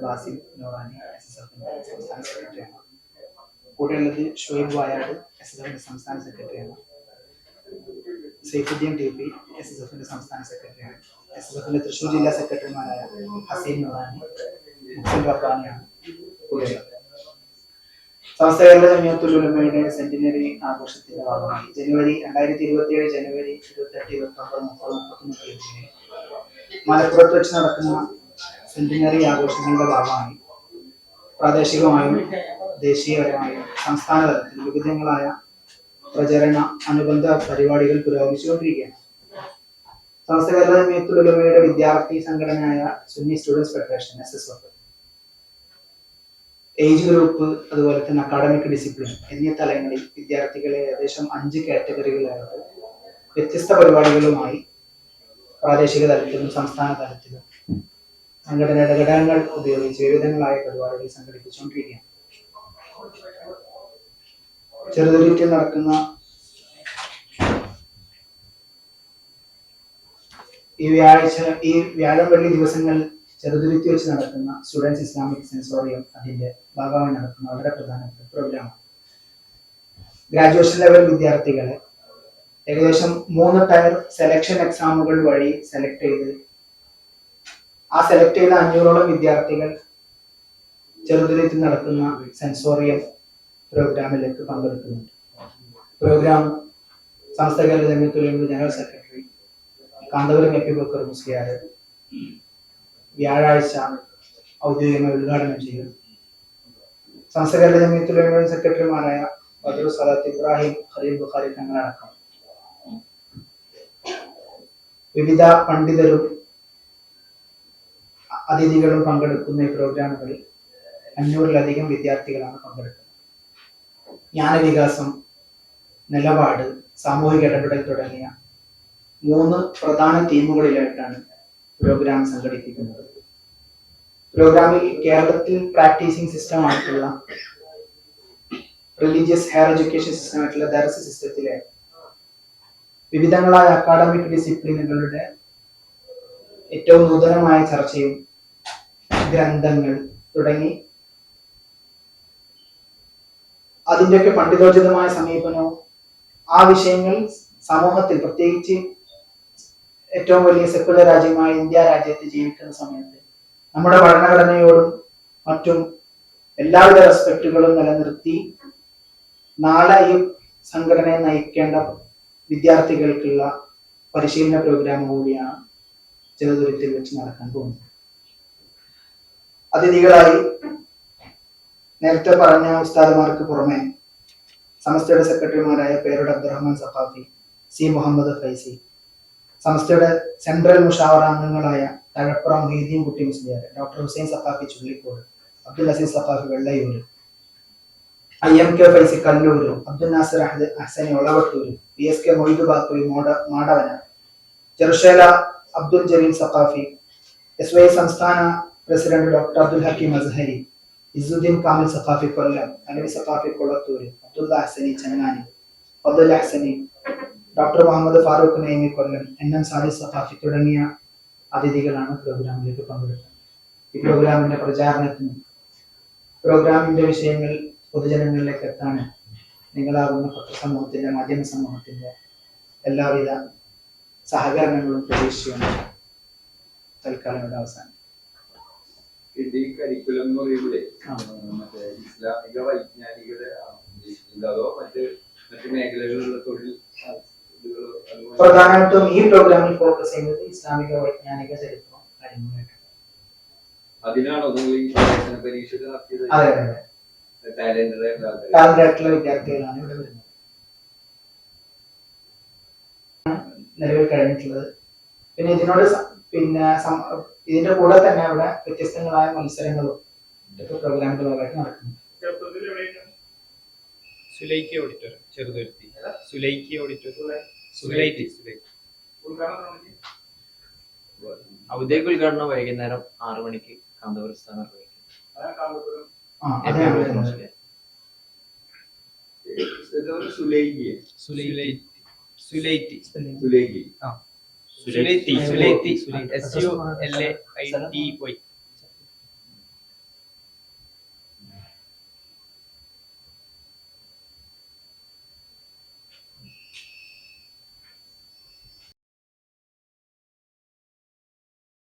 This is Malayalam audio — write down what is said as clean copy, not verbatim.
ബാസിം നോറാനി SSFന്റെ സംസ്ഥാന സെക്രട്ടറിയാണ്. കൂടെയുള്ളത് ഷുഹൈബ് വായാട് SSFന്റെ സംസ്ഥാന സെക്രട്ടറിയാണ്. സൈഫുദ്ദീൻ TP SSFന്റെ സംസ്ഥാന സെക്രട്ടറിയാണ്. SSFന്റെ തൃശ്ശൂർ ജില്ലാ സെക്രട്ടറിമാരായ ഹസീൻ നോറാനി, മുഹ്സിൻ റബ്ബാനിയാണ് കൂടെയുള്ളത്. സമസ്ത കേരള ജമിയത്തുൽ ഉലമയുടെ സെന്റിനറി ആഘോഷത്തിന്റെ ഭാഗമായി ജനുവരി 2027 ജനുവരി 28, 29, 30, 31 തീയതികളിൽ മലപ്പുറത്ത് വെച്ച് നടക്കുന്ന സെന്റിനറി ആഘോഷങ്ങളുടെ ഭാഗമായി പ്രാദേശികമായും ദേശീയപരമായും സംസ്ഥാന തലത്തിൽ വിവിധങ്ങളായ പ്രചരണ അനുബന്ധ പരിപാടികൾ പുരോഗമിച്ചുകൊണ്ടിരിക്കുകയാണ്. സമസ്ത കേരള ജമിയത്തുൽ ഉലമയുടെ വിദ്യാർത്ഥി സംഘടനയായ Sunni students federation SSF, age group, അതുപോലെ തന്നെ അക്കാഡമിക് ഡിസിപ്ലിൻ എന്നീ തലങ്ങളിൽ വിദ്യാർത്ഥികളെ ഏകദേശം 5 കാറ്റഗറികളായിട്ട് വ്യത്യസ്ത പരിപാടികളുമായി പ്രാദേശിക തലത്തിലും സംസ്ഥാന തലത്തിലും സംഘടനയുടെ ഘടകങ്ങൾ ഉപയോഗിച്ച് വിവിധങ്ങളായ പരിപാടികൾ സംഘടിപ്പിച്ചുകൊണ്ടിരിക്കുകയാണ്. ചെറുതുരുത്തിയിൽ നടക്കുന്ന ഈ വ്യാഴം വെള്ളി ദിവസങ്ങളിൽ ചെറുതുരുത്തി വെച്ച് നടക്കുന്ന സ്റ്റുഡൻസ് ഇസ്ലാമിക് സെൻസോറിയം അതിന്റെ ഭാഗമായി നടക്കുന്ന വളരെ പ്രധാനപ്പെട്ട പ്രോഗ്രാമാണ്. ഗ്രാജുവേഷൻ ലെവൽ വിദ്യാർത്ഥികളെ ഏകദേശം 3 ടയർ സെലക്ഷൻ എക്സാമുകൾ വഴി സെലക്ട് ചെയ്ത് 500ഓളം വിദ്യാർത്ഥികൾ ചെറുതുരുത്തി നടക്കുന്ന സെൻസോറിയം പ്രോഗ്രാമിലേക്ക് പങ്കെടുക്കുന്നുണ്ട്. Programme Samastha Kerala Jamiyyathul Ulama general secretary Kanthapuram AP Bakkar Musliyar വ്യാഴാഴ്ച ഔദ്യോഗികമായി ഉദ്ഘാടനം ചെയ്തു. സമസ്ത കേരള ജമിയത്തുൽ ഉലമ സെക്രട്ടറിമാരായ ബദറു സലാത്ത് ഇബ്രാഹിം, ഖലീൽ ബുഖാരി തങ്ങളടക്കം വിവിധ പണ്ഡിതരും അതിഥികളും പങ്കെടുക്കുന്ന ഈ പ്രോഗ്രാമുകളിൽ 500-ലധികം വിദ്യാർത്ഥികളാണ് പങ്കെടുക്കുന്നത്. ജ്ഞാനവികാസം, നിലപാട്, സാമൂഹിക ഇടപെടൽ തുടങ്ങിയ 3 പ്രധാന തീമുകളിലായിട്ടാണ് പ്രോഗ്രാം സംഘടിപ്പിക്കുന്നത്. പ്രോഗ്രാമിൽ കേരളത്തിൽ പ്രാക്ടീസിംഗ് സിസ്റ്റം ആയിട്ടുള്ള റിലീജിയസ് ഹയർ എഡ്യൂക്കേഷൻ സിസ്റ്റം ആയിട്ടുള്ള ദർസ് സിസ്റ്റത്തിലെ വിവിധങ്ങളായ അക്കാഡമിക് ഡിസിപ്ലിനുകളുടെ ഏറ്റവും നൂതനമായ ചർച്ചയും ഗ്രന്ഥങ്ങൾ തുടങ്ങി അതിൻ്റെയൊക്കെ പണ്ഡിതോചിതമായ സമീപനവും ആ വിഷയങ്ങൾ സമൂഹത്തിൽ, പ്രത്യേകിച്ച് ഏറ്റവും വലിയ സെക്കുലർ രാജ്യമായ ഇന്ത്യ രാജ്യത്ത് ജീവിക്കുന്ന സമയത്ത് നമ്മുടെ ഭരണഘടനയോടും മറ്റും എല്ലാവിധ റെസ്പെക്റ്റുകളും നിലനിർത്തി നാളെ ഈ സംഘടനയെ നയിക്കേണ്ട വിദ്യാർത്ഥികൾക്കുള്ള പരിശീലന പ്രോഗ്രാം കൂടിയാണ് ചെറുതുരുത്തിൽ വെച്ച് നടക്കാൻ പോകുന്നത്. അതിഥികളായി നേരത്തെ പറഞ്ഞ ഉസ്താദുമാർക്ക് പുറമെ സമസ്തയുടെ സെക്രട്ടറിമാരായ പേരോട് അബ്ദുറഹ്മാൻ സഖാഫി, C മുഹമ്മദ് ഫൈസി, സമസ്തയുടെ സെൻട്രൽ മുഷാവറ അംഗങ്ങളായ Thazhappura Moideen Kutty Musliyar, doctor Hussain Saqafi Chullikode, Abdul Azeez Saqafi Vellayur, IMK Faizy Kallur, Abdul Nasir Ahsani Olavattur, PSK Moidu Baqavi Madavana, ജെറുഷേല അബ്ദുൽ ജലീൽ സഖാഫി, SY സംസ്ഥാന president doctor Abdul Hakeem Azhari, Izzuddeen Kamil Saqafi Kollam, Alavi Saqafi Kolathur, Abdulla Hasani Changani, Fadl Hasani, doctor Muhammad Farooq Naimi Kollam, NM Sadis Saqafi തുടങ്ങിയ അതിഥികളാണ് പ്രോഗ്രാമിലേക്ക് പങ്കെടുക്കുന്നത്. ഈ പ്രോഗ്രാമിന്റെ പ്രചാരണത്തിനും പ്രോഗ്രാമിന്റെ വിഷയങ്ങൾ പൊതുജനങ്ങളിലേക്ക് എത്താൻ നിങ്ങളാകുന്ന പത്രസമൂഹത്തിന്റെ, മാധ്യമ സമൂഹത്തിന്റെ എല്ലാവിധ സഹകരണങ്ങളും പ്രതീക്ഷിച്ചുകൊണ്ട് തൽക്കാലം ഇവിടെ അവസാനം. കരിക്കുലം എന്ന് പറയുമ്പോഴേ മറ്റേ ഇസ്ലാമിക വൈജ്ഞാനികളെ അതോ മറ്റ് മേഖലകളിലുള്ള തൊഴിൽ പ്രധാനമായിട്ടും ഈ പ്രോഗ്രാമിൽ ഫോക്കസ് ചെയ്യുന്നത് ഇസ്ലാമിക വൈജ്ഞാനിക ചരിത്രം കാര്യങ്ങളായിട്ടാണ്. അതിനാണോ നിങ്ങൾ ഈ പരീക്ഷ നടത്തിയത്? അതെ അതെ, ടാലന്റായിട്ടുള്ള വിദ്യാർത്ഥികളാണ് ഇവിടെ വരുന്നത്. നിലവിൽ കഴിഞ്ഞിട്ടുള്ളത്. പിന്നെ ഇതിന്റെ കൂടെ തന്നെ ഇവിടെ വ്യത്യസ്തങ്ങളായ മത്സരങ്ങളും പ്രോഗ്രാമുകളായിട്ട് നടക്കുന്നു. ഔദ്യോഗിക ഉദ്ഘാടനം വൈകുന്നേരം 6 മണിക്ക് കാന്തപുരം സ്ഥാനം നിർവഹിക്കും. SULAITY